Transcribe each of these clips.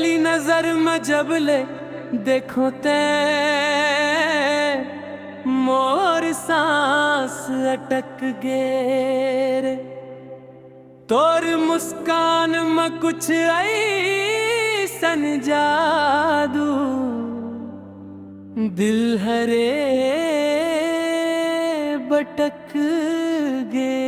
पहली नजर में जब ले देखो ते मोर सांस अटक गे रे। तोर मुस्कान में कुछ ऐसन जादू दिल हरे भटक गे।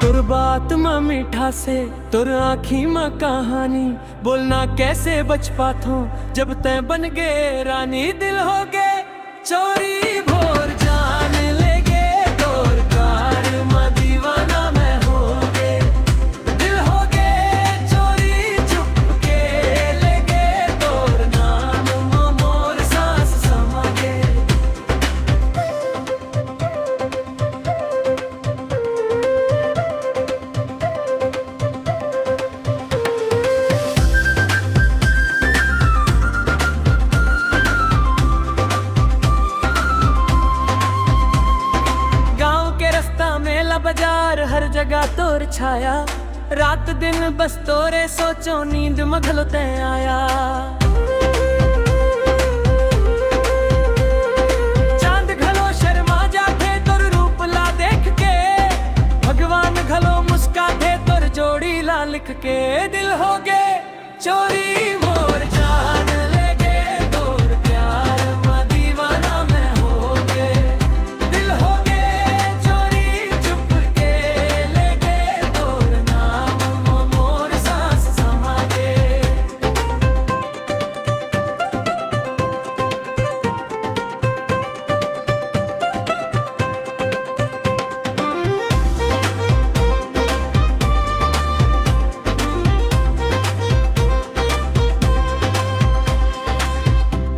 तोर बात में मीठा से तोर आँखी में कहानी बोलना कैसे बच पाथो जब तय बन गे रानी। दिल हो गे चोरी भोर जान लेगे तोर कार में दीवाना मैं हो गे। दिल हो गे चोरी चुप के लेगे तोर नाम मोर सांस समा गे। बाजार हर जगह तोर छाया रात दिन बस तोरे सोचो नींद मगलो ते आया। चांद घलो शर्मा जाते तोर रूप ला देख के भगवान घलो मुस्काते तोर जोड़ी ला लिख के। दिल हो गे चोरी मोर जान लेगे तोर प्यार में दीवाना मैं हो गे। दिल हो गे चोरी चुप के लेगे तोर नाम मोर सांस समा गे।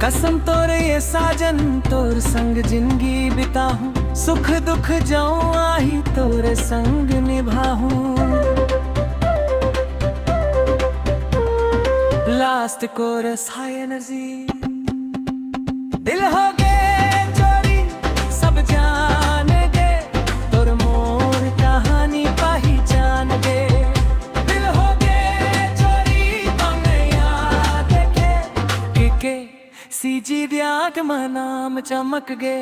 कसम तोरे ये साजन तोर संग जिंदगी बिताहूं सुख दुख जाऊं आही तोरे संग निभाहूं। Last chorus high energy. दिल हो गे चोरी सब जान गे तोर मोर कहानी पाही जान गे। दिल हो गे चोरी तुमने याद के सीजी दियाग में नाम चमक गे।